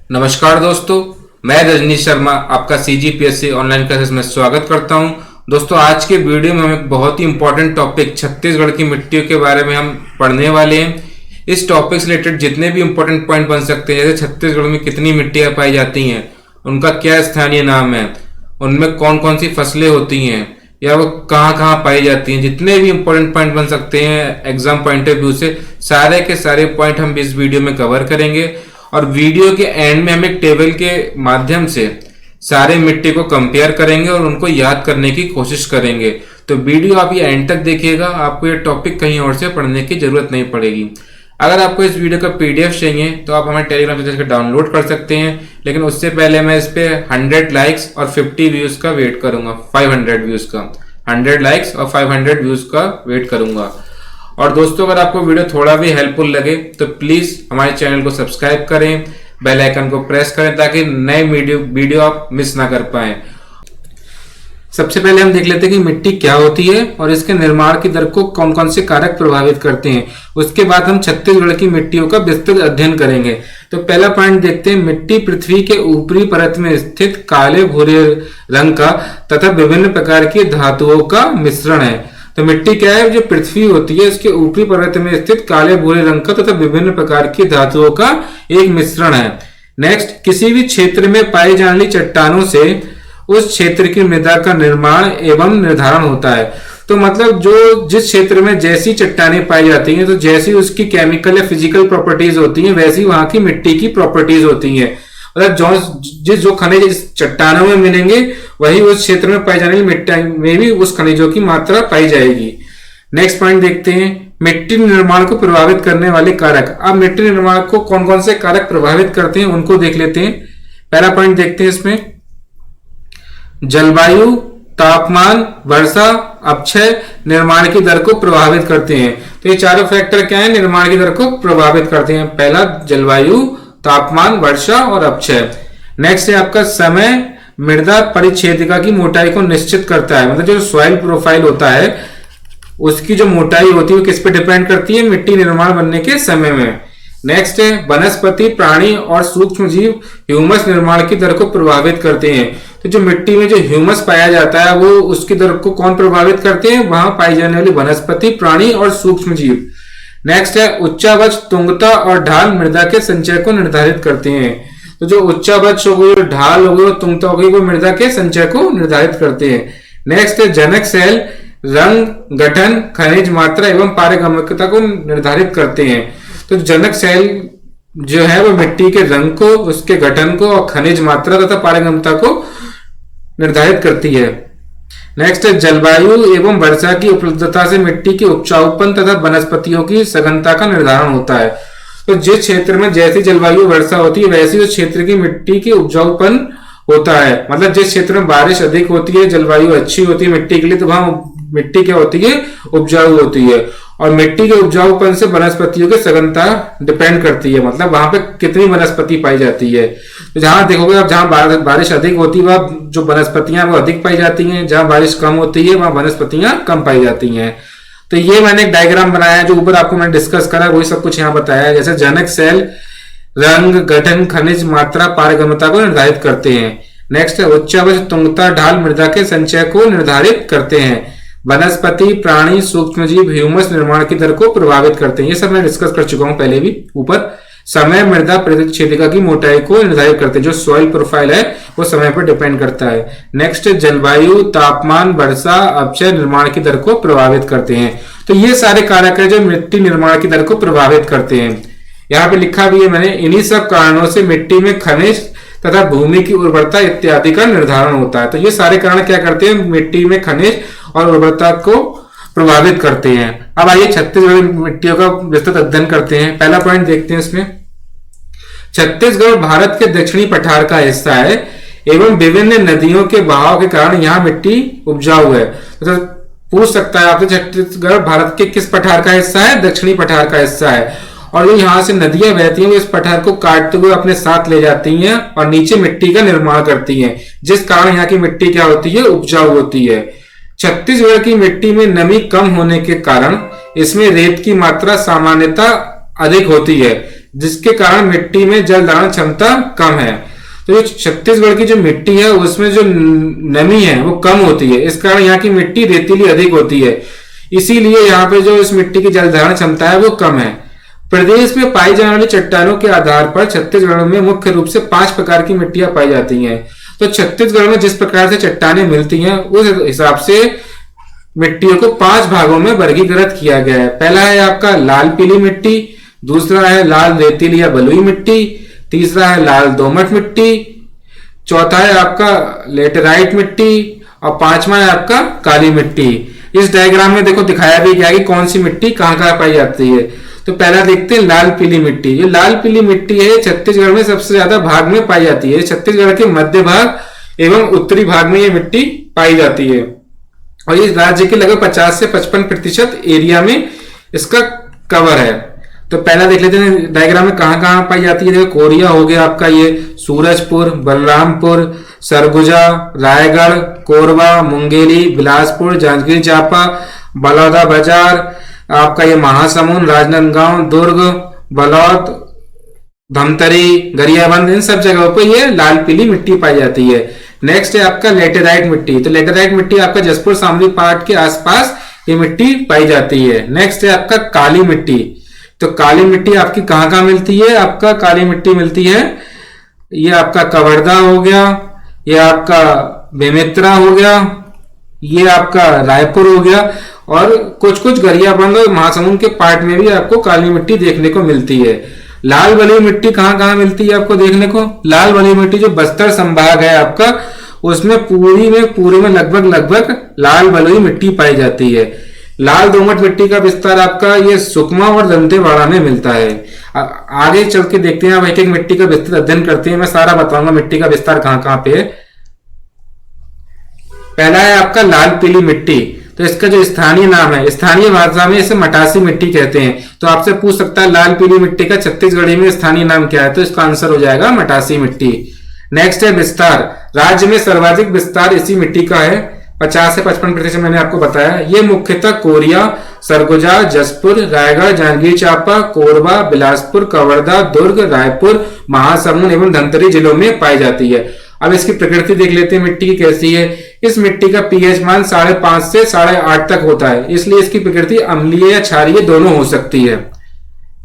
नमस्कार दोस्तों, मैं रजनीश शर्मा आपका CGPSC ऑनलाइन क्लासेस में स्वागत करता हूं। दोस्तों, आज के वीडियो में हम एक बहुत ही इंपॉर्टेंट टॉपिक छत्तीसगढ़ की मिट्टियों के बारे में हम पढ़ने वाले हैं। इस टॉपिक से रिलेटेड जितने भी इंपॉर्टेंट पॉइंट बन सकते हैं, जैसे छत्तीसगढ़ में कितनी मिट्टियां पाई जाती हैं, उनका क्या स्थानीय नाम है, उनमें कौन कौन सी फसलें होती हैं या वो कहाँ कहाँ पाई जाती हैं, जितने भी इंपॉर्टेंट पॉइंट बन सकते हैं एग्जाम पॉइंट ऑफ व्यू से, सारे के सारे पॉइंट हम इस वीडियो में कवर करेंगे। और वीडियो के एंड में हम एक टेबल के माध्यम से सारे मिट्टी को कंपेयर करेंगे और उनको याद करने की कोशिश करेंगे। तो वीडियो आप ये एंड तक देखिएगा, आपको ये टॉपिक कहीं और से पढ़ने की जरूरत नहीं पड़ेगी। अगर आपको इस वीडियो का PDF चाहिए तो आप हमारे टेलीग्राम चैनल से डाउनलोड कर सकते हैं, लेकिन उससे पहले मैं इस पे 100 लाइक्स और 50 व्यूज का वेट करूंगा। 500 व्यूज का, 100 लाइक्स और 500 व्यूज का वेट करूंगा। और दोस्तों, अगर आपको वीडियो थोड़ा भी हेल्पफुल लगे तो प्लीज हमारे चैनल को सब्सक्राइब करें, बेल आइकन को प्रेस करें ताकि नए वीडियो आप मिस ना कर पाए। सबसे पहले हम देख लेते हैं कि मिट्टी क्या होती है और इसके निर्माण की दर को कौन कौन से कारक प्रभावित करते हैं। उसके बाद हम छत्तीसगढ़ की मिट्टियों का विस्तृत अध्ययन करेंगे। तो पहला पॉइंट देखते हैं, मिट्टी पृथ्वी के ऊपरी परत में स्थित काले भूरे रंग का तथा विभिन्न प्रकार की धातुओं का मिश्रण है। तो मिट्टी क्या है? जो पृथ्वी होती है इसके ऊपरी परत में स्थित काले भूरे रंग का तथा विभिन्न प्रकार की धातुओं का एक मिश्रण है। नेक्स्ट, किसी भी क्षेत्र में पाई जाने वाली चट्टानों से उस क्षेत्र की मृदा का निर्माण एवं निर्धारण होता है। तो मतलब जो जिस क्षेत्र में जैसी चट्टानें पाई जाती हैं, तो जैसी उसकी केमिकल या फिजिकल प्रॉपर्टीज होती हैं, वैसी वहां की मिट्टी की प्रॉपर्टीज होती हैं। मतलब जो खनिज इस चट्टानों में मिलेंगे वही उस क्षेत्र में पाई जाने वाली मिट्टी में भी उस खनिजों की मात्रा पाई जाएगी। नेक्स्ट पॉइंट देखते हैं, मिट्टी निर्माण को प्रभावित करने वाले कारक। अब मिट्टी निर्माण को कौन कौन से कारक प्रभावित करते हैं उनको देख लेते हैं। पहला पॉइंट देखते हैं इसमें, जलवायु, तापमान, वर्षा, अपक्षय निर्माण की दर को प्रभावित करते हैं। तो ये चारों फैक्टर क्या है? निर्माण की दर को प्रभावित करते हैं। पहला जलवायु, तापमान, वर्षा और अपक्षय। नेक्स्ट है आपका समय, मृदा परिच्छेदिका की मोटाई को निश्चित करता है। मतलब जो सॉइल प्रोफाइल होता है उसकी जो मोटाई होती है वो किस पे डिपेंड करती है? मिट्टी निर्माण बनने के समय में। नेक्स्ट है वनस्पति, प्राणी और सूक्ष्म जीव ह्यूमस निर्माण की दर को प्रभावित करते हैं। तो जो मिट्टी में जो ह्यूमस पाया जाता है वो उसकी दर को कौन प्रभावित करते हैं? वहां पाई जाने वाली वनस्पति, प्राणी और सूक्ष्म जीव। नेक्स्ट है उच्चावच, तुंगता और ढाल मृदा के संचय को निर्धारित करते हैं। तो जो उच्चावच हो गई, ढाल हो गई और तुंगता हो गई, वो मृदा के संचय को निर्धारित करते हैं। नेक्स्ट है जनक सेल, रंग, गठन, खनिज मात्रा एवं पारगम्यता को निर्धारित करते हैं। तो जनक सेल जो है वो मिट्टी के रंग को, उसके गठन को और खनिज मात्रा तथा पारगम्यता को निर्धारित करती है। नेक्स्ट है जलवायु एवं वर्षा की उपलब्धता से मिट्टी के उपजाऊपन तथा वनस्पतियों की सघनता का निर्धारण होता है। तो जिस क्षेत्र में जैसी जलवायु वर्षा होती है वैसी उस क्षेत्र की मिट्टी की उपजाऊपन होता है। मतलब जिस क्षेत्र में बारिश अधिक होती है, जलवायु अच्छी होती है मिट्टी के लिए, तो वहां मिट्टी क्या होती है? उपजाऊ होती है। और मिट्टी के उपजाऊपन से वनस्पतियों की सघनता डिपेंड करती है। मतलब वहां पे कितनी वनस्पति पाई जाती है। तो जहां देखोगे आप, जहां बारिश अधिक होती है वहां जो वनस्पतियां वो अधिक पाई जाती हैं, जहां बारिश कम होती है वहां वनस्पतियां कम पाई जाती हैं। तो ये मैंने एक डायग्राम बनाया है, जो ऊपर आपको मैंने डिस्कस करा वही सब कुछ यहाँ बताया है। जैसे जनक सेल रंग, गठन, खनिज मात्रा, पारगम्यता को निर्धारित करते हैं। नेक्स्ट है उच्चावच, तुंगता, ढाल मृदा के संचय को निर्धारित करते हैं। वनस्पति, प्राणी, सूक्ष्मजीव ह्यूमस निर्माण की दर को प्रभावित करते हैं। ये सब मैं डिस्कस कर चुका हूं पहले भी ऊपर। समय, मृदा परिच्छेदिका की मोटाई को निर्धारित करते हैं। जो सॉइल प्रोफाइल है वो समय पर डिपेंड करता है। नेक्स्ट जलवायु, तापमान, वर्षा, अपक्षय निर्माण की दर को प्रभावित करते हैं। तो ये सारे कारक है जो मिट्टी निर्माण की दर को प्रभावित करते हैं। यहाँ पे लिखा भी है मैंने, इन्हीं सब कारणों से मिट्टी में खनिज तथा भूमि की उर्वरता इत्यादि का निर्धारण होता है। तो ये सारे कारण क्या करते हैं? मिट्टी में खनिज और उर्वरता को प्रभावित करते हैं। अब आइए छत्तीसगढ़ मिट्टियों का विस्तृत अध्ययन करते हैं। पहला पॉइंट देखते हैं इसमें, छत्तीसगढ़ भारत के दक्षिणी पठार का हिस्सा है एवं विभिन्न नदियों के बहाव के कारण यहाँ मिट्टी उपजाऊ है। तो पूछ सकता है आपसे, छत्तीसगढ़ भारत के किस पठार का हिस्सा है? दक्षिणी पठार का हिस्सा है। और जो यहाँ से नदियां बहती हैं वो इस पठार को काटते हुए अपने साथ ले जाती हैं और नीचे मिट्टी का निर्माण करती हैं, जिस कारण यहाँ की मिट्टी क्या होती है? उपजाऊ होती है। छत्तीसगढ़ की मिट्टी में नमी कम होने के कारण इसमें रेत की मात्रा सामान्यतः अधिक होती है, जिसके कारण मिट्टी में जल धारण क्षमता कम है। तो ये छत्तीसगढ़ की जो मिट्टी है उसमें जो नमी है वो कम होती है, इस कारण यहाँ की मिट्टी रेतीली अधिक होती है, इसीलिए यहाँ पे जो इस मिट्टी की जल धारण क्षमता है वो कम है। प्रदेश में पाई जाने वाली चट्टानों के आधार पर छत्तीसगढ़ में मुख्य रूप से 5 प्रकार की मिट्टियां पाई जाती हैं। तो छत्तीसगढ़ में जिस प्रकार से चट्टानें मिलती हैं उस हिसाब से मिट्टियों को 5 भागों में वर्गीकृत किया गया है। पहला है आपका लाल पीली मिट्टी, दूसरा है लाल रेतीली या बलुई मिट्टी, तीसरा है लाल दोमट मिट्टी, चौथा है आपका लेटेराइट मिट्टी और पांचवा है आपका काली मिट्टी। इस डायग्राम में देखो दिखाया भी गया कि कौन सी मिट्टी कहाँ पाई जाती है। तो पहला देखते हैं लाल पीली मिट्टी। ये लाल पीली मिट्टी है छत्तीसगढ़ में सबसे ज्यादा भाग में पाई जाती है। छत्तीसगढ़ के मध्य भाग एवं उत्तरी भाग में ये मिट्टी पाई जाती है और ये राज्य के लगभग 50 से 55% एरिया में इसका कवर है। तो पहला देख लेते हैं डायग्राम में कहाँ पाई जाती है। देखो कोरिया हो गया आपका, ये सूरजपुर, बलरामपुर, सरगुजा, रायगढ़, कोरबा, मुंगेली, बिलासपुर, जांजगीर चांपा, बलौदा बाजार, आपका ये महासमुंद, राजनांदगांव, दुर्ग, बलौद, धमतरी, गरियाबंद, इन सब जगहों पर ये लाल पीली मिट्टी पाई जाती है। नेक्स्ट है आपका लेटेराइट मिट्टी। तो लेटेराइट मिट्टी आपका जसपुर शामली पाट के आसपास ये मिट्टी पाई जाती है। नेक्स्ट है आपका काली मिट्टी। तो काली मिट्टी आपकी कहाँ मिलती है? आपका काली मिट्टी मिलती है, ये आपका कवर्धा हो गया, ये आपका बेमेतरा हो गया, ये आपका रायपुर हो गया और कुछ कुछ गरियाबंद और महासमुंद के पार्ट में भी आपको काली मिट्टी देखने को मिलती है। लाल बलुई मिट्टी कहाँ मिलती है आपको देखने को? लाल बलुई मिट्टी जो बस्तर संभाग है आपका, उसमें पूरी में लगभग लाल बलुई मिट्टी पाई जाती है। लाल दोमट मिट्टी का विस्तार आपका ये सुकमा और दंतेवाड़ा में मिलता है। आगे चल के देखते हैं, अब एक एक मिट्टी का विस्तृत अध्ययन करते हैं। मैं सारा बताऊंगा मिट्टी का विस्तार कहाँ पे है। पहला है आपका लाल पीली मिट्टी। तो इसका जो स्थानीय नाम है, स्थानीय भाषा में इसे मटासी मिट्टी कहते हैं। तो आपसे पूछ सकता है लाल पीली मिट्टी का छत्तीसगढ़ी में स्थानीय नाम क्या है? तो इसका आंसर हो जाएगा मटासी मिट्टी। नेक्स्ट है विस्तार। राज्य में सर्वाधिक विस्तार इसी मिट्टी का है, 50 से 55% मैंने आपको बताया। ये मुख्यतः कोरिया, सरगुजा, जसपुर, रायगढ़, जांजगीर चांपा, कोरबा, बिलासपुर, कवर्धा, दुर्ग, रायपुर, महासमुंद एवं धमतरी जिलों में पाई जाती है। अब इसकी प्रकृति देख लेते हैं मिट्टी की कैसी है। इस मिट्टी का पीएच मान 5.5 से 8.5 तक होता है, इसलिए इसकी प्रकृति अम्लीय या क्षारीय दोनों हो सकती है।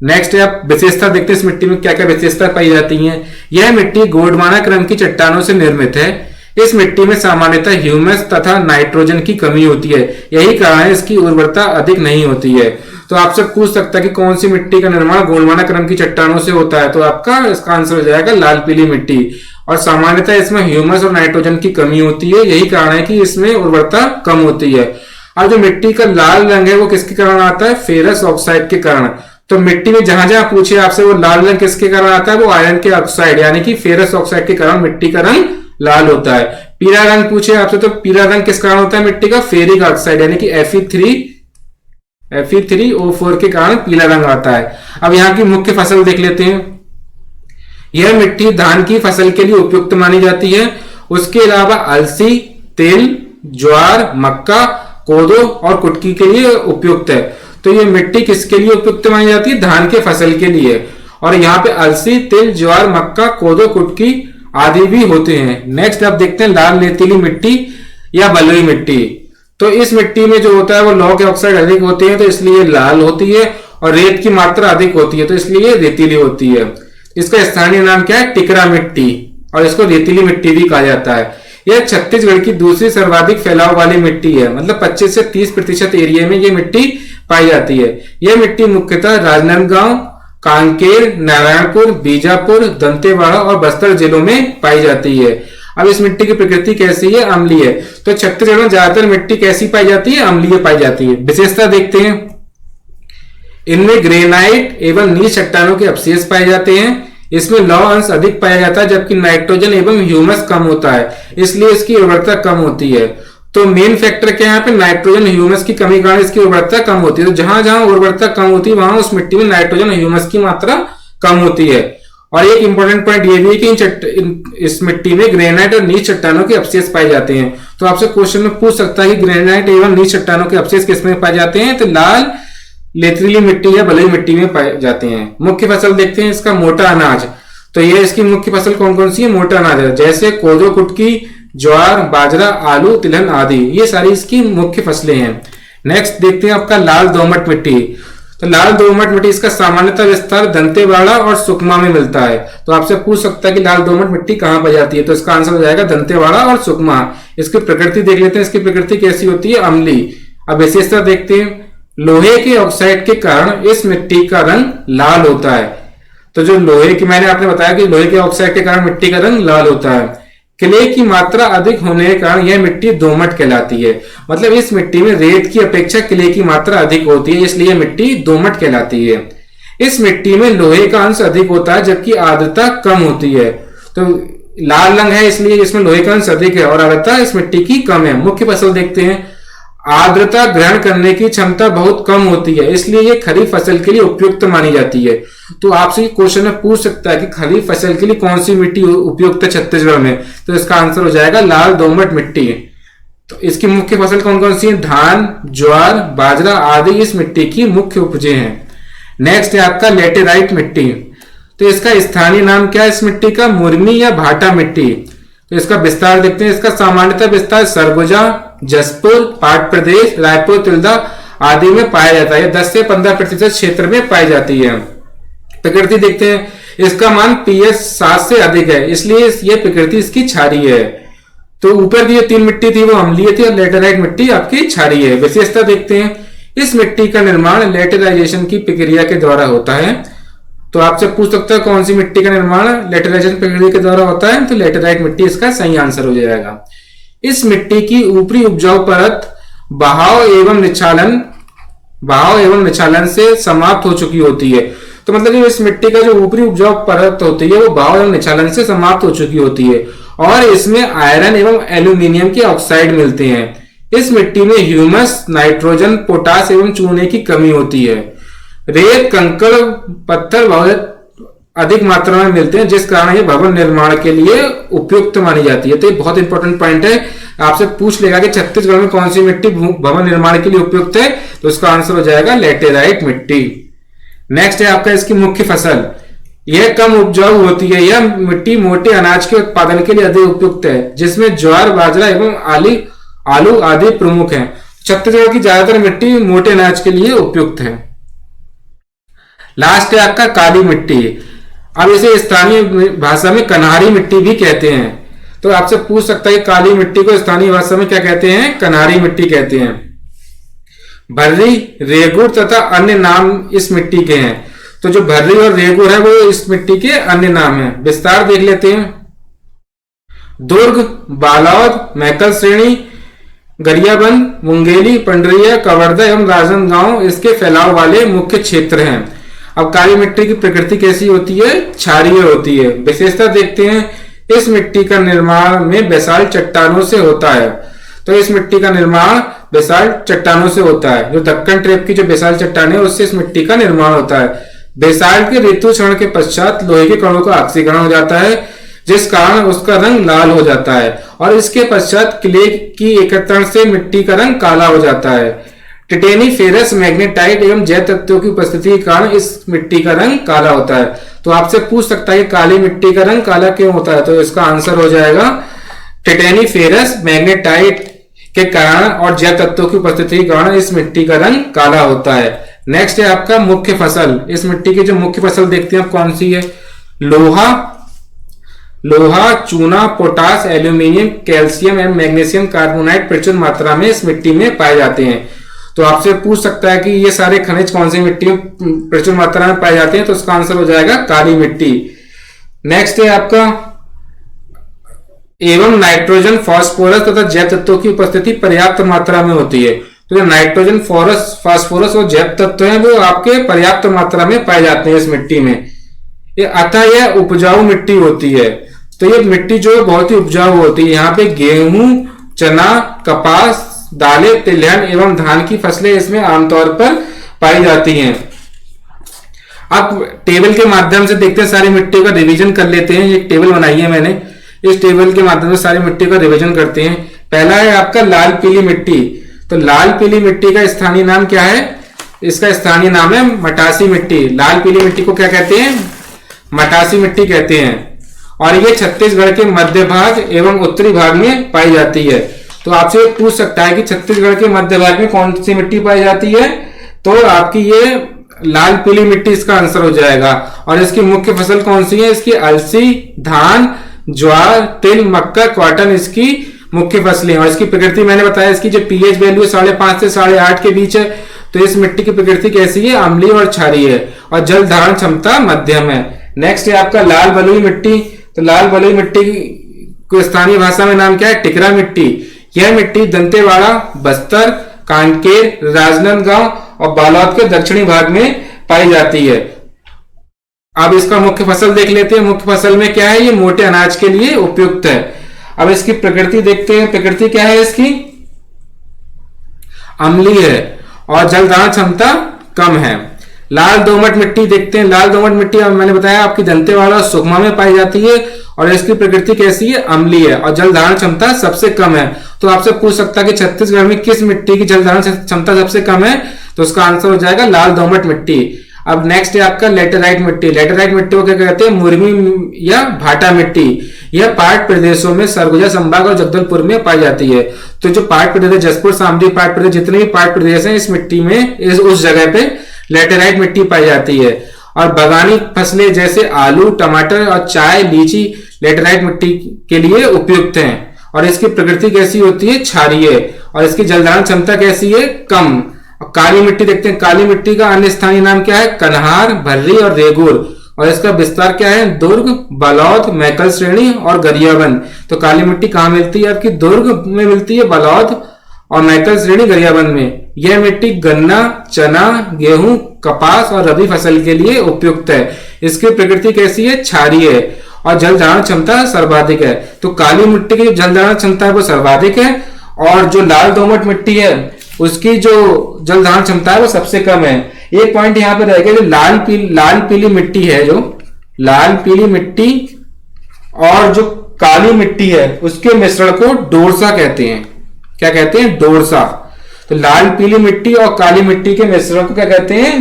नेक्स्ट है आप विशेषता देखते हैं इस मिट्टी में क्या क्या विशेषता पाई जाती है। यह मिट्टी गोंडवाना क्रम की चट्टानों से निर्मित है। इस मिट्टी में सामान्यतः ह्यूमस तथा नाइट्रोजन की कमी होती है, यही कारण है इसकी उर्वरता अधिक नहीं होती है। तो आपसे पूछ सकता है कि कौन सी मिट्टी का निर्माण गोंडवाना क्रम की चट्टानों से होता है? तो आपका इसका आंसर हो जाएगा लाल पीली मिट्टी। और सामान्यतः इसमें ह्यूमस और नाइट्रोजन की कमी होती है, यही कारण है कि इसमें उर्वरता कम होती है। और जो मिट्टी का लाल रंग है वो किसके कारण आता है? फेरस ऑक्साइड के कारण। तो मिट्टी में जहां जहां पूछे आपसे वो लाल रंग किसके कारण आता है? वो आयरन के ऑक्साइड यानी कि फेरस ऑक्साइड के कारण मिट्टी का रंग लाल होता है। पीला रंग पूछे आपसे तो पीला रंग किस कारण होता है मिट्टी का? फेरिक ऑक्साइड यानी कि Fe3O4 के कारण पीला रंग आता है। अब यहाँ की मुख्य फसल देख लेते हैं। यह मिट्टी धान की फसल के लिए उपयुक्त मानी जाती है। उसके अलावा अलसी, तिल, ज्वार, मक्का, कोदो और कुटकी के लिए उपयुक्त है। तो ये मिट्टी किसके लिए उपयुक्त मानी जाती है? धान के फसल के लिए। और यहाँ पे अलसी, तिल, ज्वार, मक्का, कोदो, कुटकी आदि भी होते हैं। नेक्स्ट आप देखते हैं लाल रेतीली मिट्टी या बलुई मिट्टी। तो इस मिट्टी में जो होता है वो लौह के ऑक्साइड अधिक होते हैं, तो इसलिए लाल होती है, और रेत की मात्रा अधिक होती है, तो इसलिए रेतीली होती है। इसका स्थानीय नाम क्या है? टिकरा मिट्टी, और इसको रेतीली मिट्टी भी कहा जाता है। यह छत्तीसगढ़ की दूसरी सर्वाधिक फैलाव वाली मिट्टी है, मतलब 25 से 30% एरिया में यह मिट्टी पाई जाती है। यह मिट्टी मुख्यतः राजनांदगांव, कांकेर, नारायणपुर, बीजापुर, दंतेवाड़ा और बस्तर जिलों में पाई जाती है। अब इस मिट्टी की प्रकृति कैसी है? अम्लीय है। तो छत्तीसगढ़ में ज्यादातर मिट्टी कैसी पाई जाती है? अम्लीय पाई जाती है। विशेषता देखते हैं, इनमें ग्रेनाइट एवं नीच चट्टानों के अवशेष पाए जाते हैं। इसमें लौह अंश अधिक पाया जाता है, जबकि नाइट्रोजन एवं ह्यूमस कम होता है, इसलिए इसकी उर्वरता कम होती है। तो मेन फैक्टर क्या है यहाँ पे? नाइट्रोजन ह्यूमस की कमी कारण इसकी उर्वरता कम होती है। तो जहां जहां उर्वरता कम होती है वहां उस मिट्टी में नाइट्रोजन और ह्यूमस की मात्रा कम होती है। और एक इंपॉर्टेंट पॉइंट ये भी है कि इस मिट्टी में ग्रेनाइट और नीच चट्टानों के अवशेष पाए जाते हैं। तो आपसे क्वेश्चन में पूछ सकता है कि ग्रेनाइट एवं नीच चट्टानों के अवशेष किसमें पाए जाते हैं? तो लाल रेतीली मिट्टी या बलुई मिट्टी में पाए जाते हैं। मुख्य फसल देखते हैं इसका मोटा अनाज। तो ये इसकी मुख्य फसल कौन कौन सी है? मोटा अनाज है, जैसे कोदो, कुटकी, ज्वार, बाजरा, आलू, तिलहन आदि, ये सारी इसकी मुख्य फसलें हैं। नेक्स्ट देखते हैं आपका लाल दोमट मिट्टी। तो लाल दोमट मिट्टी इसका सामान्यतः विस्तार दंतेवाड़ा और सुकमा में मिलता है। तो आपसे पूछ सकता है कि लाल दोमट मिट्टी कहां पाई जाती है, तो इसका आंसर हो जाएगा दंतेवाड़ा और सुकमा। इसकी प्रकृति देख लेते हैं, इसकी प्रकृति कैसी होती है? अम्लीय। अब विशेषता देखते हैं, लोहे के ऑक्साइड के कारण इस मिट्टी का रंग लाल होता है। तो जो लोहे की, मैंने आपने बताया कि लोहे के ऑक्साइड के कारण मिट्टी का रंग लाल होता है। क्ले की मात्रा अधिक होने के कारण यह मिट्टी दोमट कहलाती है। मतलब इस मिट्टी में रेत की अपेक्षा क्ले की मात्रा अधिक होती है, इसलिए मिट्टी दोमट कहलाती है। इस मिट्टी में लोहे का अंश अधिक होता है जबकि आर्द्रता कम होती है। तो लाल रंग है इसलिए इसमें लोहे का अंश अधिक है और आर्द्रता इस मिट्टी की कम है। मुख्य फसल देखते हैं, आर्द्रता ग्रहण करने की क्षमता बहुत कम होती है, इसलिए ये खरीफ फसल के लिए उपयुक्त मानी जाती है। तो आपसे क्वेश्चन में पूछ सकता है कि खरीफ फसल के लिए कौन सी मिट्टी उपयुक्त है छत्तीसगढ़ में, तो इसका आंसर हो जाएगा लाल दोमट मिट्टी। तो इसकी मुख्य फसल कौन कौन सी है? धान, ज्वार, बाजरा आदि इस मिट्टी की मुख्य उपजें हैं। नेक्स्ट है आपका लेटेराइट मिट्टी। तो इसका स्थानीय नाम क्या है इस मिट्टी का? मुरमी या भाटा मिट्टी। तो इसका विस्तार देखते हैं, इसका सामान्यतः विस्तार सरगुजा, जसपुर, पाट प्रदेश, रायपुर, तिल्दा आदि में पाया जाता है। 10 से 15% क्षेत्र में पाई जाती है। प्रकृति देखते हैं, इसका मान pH 7 से अधिक है, इसलिए ये प्रकृति इसकी क्षारीय है। तो ऊपर की जो 3 मिट्टी थी वो अम्लीय थी और लेटेराइट मिट्टी आपकी क्षारीय है। विशेषता देखते हैं, इस मिट्टी का निर्माण लेटेराइजेशन की प्रक्रिया के द्वारा होता है। तो आपसे पूछ सकता है कौन सी मिट्टी का निर्माण लेटेराइजेशन प्रक्रिया के द्वारा होता है, तो लेटेराइट मिट्टी इसका सही आंसर हो जाएगा। इस मिट्टी की ऊपरी उपजाऊ परत बहाव एवं निछालन से समाप्त हो चुकी होती है। तो मतलब इस मिट्टी का जो ऊपरी उपजाऊ परत होती है वो बहाव एवं निछालन से समाप्त हो चुकी होती है और इसमें आयरन एवं एल्यूमिनियम के ऑक्साइड मिलते हैं। इस मिट्टी में ह्यूमस, नाइट्रोजन, पोटास एवं चूने की कमी होती है। रेत, कंकड़, पत्थर बहुत अधिक मात्रा में मिलते हैं, जिस कारण ये भवन निर्माण के लिए उपयुक्त मानी जाती है। तो ये बहुत इंपॉर्टेंट पॉइंट है, आपसे पूछ लेगा कि छत्तीसगढ़ में कौन सी मिट्टी भवन निर्माण के लिए उपयुक्त है, तो इसका आंसर हो जाएगा लेटेराइट मिट्टी। नेक्स्ट है आपका इसकी मुख्य फसल। यह कम उपजाऊ होती है, यह मिट्टी मोटे अनाज के उत्पादन के लिए अधिक उपयुक्त है, जिसमें ज्वार, बाजरा एवं आलू आदि प्रमुख हैं। छत्तीसगढ़ की ज्यादातर मिट्टी मोटे अनाज के लिए उपयुक्त है। लास्ट है आपका काली मिट्टी। अब इसे स्थानीय भाषा में कन्हारी मिट्टी भी कहते हैं। तो आपसे पूछ सकता है काली मिट्टी को स्थानीय भाषा में क्या कहते हैं? कन्हारी मिट्टी कहते हैं। भर्री, रेगुर तथा अन्य नाम इस मिट्टी के हैं। तो जो भर्री और रेगुर है वो इस मिट्टी के अन्य नाम हैं। विस्तार देख लेते हैं। दुर्ग, बालोद, मैकल श्रेणी, गरियाबंद, मुंगेली, पंडरिया, कवर्धा एवं राजनांदगांव इसके फैलाव वाले मुख्य क्षेत्र हैं। अब काली मिट्टी की प्रकृति कैसी होती है? क्षारीय होती है। विशेषता देखते हैं, इस मिट्टी का निर्माण में बेसाल्ट चट्टानों से होता है। तो इस मिट्टी का निर्माण बेसाल्ट चट्टानों से होता है। जो दक्कन ट्रेप की जो बेसाल्ट चट्टान है उससे इस मिट्टी का निर्माण होता है। बेसाल्ट के ऋतु क्षरण के पश्चात लोहे के कणों का ऑक्सीकरण हो जाता है, जिस कारण उसका रंग लाल हो जाता है और इसके पश्चात क्ले की एकत्रण से मिट्टी का रंग काला हो जाता है। टिटेनी, फेरस, मैग्नेटाइट एवं जैव तत्वों की उपस्थिति के कारण इस मिट्टी का रंग काला होता है। तो आपसे पूछ सकता है काली मिट्टी का रंग काला क्यों होता है, तो इसका आंसर हो जाएगा टिटेनी, फेरस, मैग्नेटाइट के कारण और जैव तत्वों की उपस्थिति के कारण इस मिट्टी का रंग काला होता है। नेक्स्ट है आपका मुख्य फसल। इस मिट्टी की जो मुख्य फसल देखते हैं आप कौन सी है? लोहा, चूना, पोटास, एल्यूमिनियम, कैल्शियम एवं मैग्नीशियम कार्बोनाइट प्रचुर मात्रा में इस मिट्टी में पाए जाते हैं। तो आपसे पूछ सकता है कि ये सारे खनिज कौन सी मिट्टी में प्रचुर मात्रा में पाए जाते हैं, तो इसका आंसर हो जाएगा काली मिट्टी। नेक्स्ट है आपका एवं नाइट्रोजन, फास्फोरस तथा जैव तत्वों की उपस्थिति पर्याप्त मात्रा में होती है। तो जो नाइट्रोजन, फास्फोरस और जैव तत्व हैं वो आपके पर्याप्त मात्रा में पाए जाते हैं इस मिट्टी में। अतः यह उपजाऊ मिट्टी होती है। तो ये मिट्टी जो है बहुत ही उपजाऊ होती है। यहाँ पे गेहूं, चना, कपास, दालें, तिलहन एवं धान की फसलें इसमें आमतौर पर पाई जाती हैं। अब टेबल के माध्यम से देखते हैं, सारी मिट्टी का रिवीजन कर लेते हैं। एक टेबल बनाई है मैंने, इस टेबल के माध्यम से सारी मिट्टी का रिवीजन करते हैं। पहला है आपका लाल पीली मिट्टी। तो लाल पीली मिट्टी का स्थानीय नाम क्या है? इसका स्थानीय नाम है मटासी मिट्टी। लाल पीली मिट्टी को क्या कहते हैं? मटासी मिट्टी कहते हैं। और ये छत्तीसगढ़ के मध्य भाग एवं उत्तरी भाग में पाई जाती है। तो आपसे पूछ सकता है कि छत्तीसगढ़ के मध्य भाग में कौन सी मिट्टी पाई जाती है? तो आपकी ये लाल पीली मिट्टी इसका आंसर हो जाएगा। और इसकी मुख्य फसल कौन सी है? इसकी अलसी, धान, ज्वार, तिल, मक्का, कॉटन इसकी मुख्य फसलें। और इसकी प्रकृति मैंने बताया, इसकी जो पीएच वैल्यू 5.5 से 8.5 के बीच है। तो इस मिट्टी की प्रकृति कैसी है? अम्लीय और क्षारीय है। और जल धारण क्षमता मध्यम है। नेक्स्ट है आपका लाल बलुई मिट्टी। तो लाल बलुई मिट्टी को स्थानीय भाषा में नाम क्या है? टिकरा मिट्टी। यह मिट्टी दंतेवाड़ा, बस्तर, कांकेर, राजनांदगांव और बालोद के दक्षिणी भाग में पाई जाती है। अब इसका मुख्य फसल देख लेते हैं। मुख्य फसल में क्या है? ये मोटे अनाज के लिए उपयुक्त है। अब इसकी प्रकृति देखते हैं। प्रकृति क्या है इसकी? अम्लीय है और जल धारण क्षमता कम है। लाल दोमट मिट्टी देखते हैं। लाल दोमट मिट्टी मैंने बताया आपकी दंतेवाड़ा और सुकमा में पाई जाती है। और इसकी प्रकृति कैसी है? अम्लीय है और जल धारण क्षमता सबसे कम है। तो आपसे पूछ सकता है कि छत्तीसगढ़ में किस मिट्टी की जल धारण क्षमता सबसे कम है? तो उसका आंसर हो जाएगा लाल दोमट मिट्टी। अब नेक्स्ट है आपका लेटेराइट मिट्टी। लेटेराइट मिट्टी को क्या कहते हैं? मुर्मी या भाटा मिट्टी। यह पहाड़ प्रदेशों में सरगुजा संभाग और जगदलपुर में पाई जाती है। तो जो पहाड़ प्रदेश, जसपुर, शामली पहाड़ प्रदेश, जितने भी पहाड़ प्रदेश हैं, इस मिट्टी में उस जगह पे लेटेराइट मिट्टी पाई जाती है। और बागानी फसलें जैसे आलू, टमाटर और चाय, लीची लेटेराइट मिट्टी के लिए उपयुक्त हैं। और इसकी प्रकृति कैसी होती है? क्षारीय। और इसकी जल धारण क्षमता कैसी है? कम। काली मिट्टी देखते हैं। काली मिट्टी का अन्य स्थानीय नाम क्या है? कन्हार, भर्री और रेगुर। और इसका विस्तार क्या है? दुर्ग, बालोद, मैकल श्रेणी और गरियाबंद। तो काली मिट्टी कहाँ मिलती है? आपकी दुर्ग में मिलती है, बालोद और मैकल श्रेणी, गरियाबंद में। यह मिट्टी गन्ना, चना, गेहूं, कपास और रबी फसल के लिए उपयुक्त है। इसकी प्रकृति कैसी है? क्षारीय है और जल धारण क्षमता सर्वाधिक है। तो काली मिट्टी की जल धारण क्षमता है वो सर्वाधिक है। और जो लाल दोमट मिट्टी है उसकी जो जल धारण क्षमता है वो सबसे कम है। एक पॉइंट यहाँ पे रहेगा, जो लाल पीली मिट्टी है, जो लाल पीली मिट्टी और जो काली मिट्टी है उसके मिश्रण को डोरसा कहते हैं। क्या कहते हैं? डोरसा। तो लाल पीली मिट्टी और काली मिट्टी के मिश्रण को क्या कहते हैं?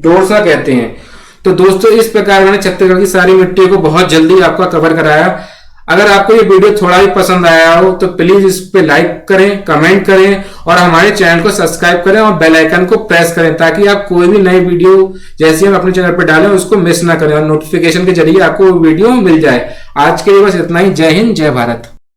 डोरसा कहते हैं। तो दोस्तों इस प्रकार मैंने छत्तीसगढ़ की सारी मिट्टी को बहुत जल्दी आपका कवर कराया। अगर आपको ये वीडियो थोड़ा भी पसंद आया हो तो प्लीज इस पे लाइक करें, कमेंट करें और हमारे चैनल को सब्सक्राइब करें और बेल आइकन को प्रेस करें, ताकि आप कोई भी नई वीडियो जैसी हम अपने चैनल पर डालें उसको मिस ना करें और नोटिफिकेशन के जरिए आपको वीडियो मिल जाए। आज के लिए बस इतना ही। जय हिंद, जय भारत।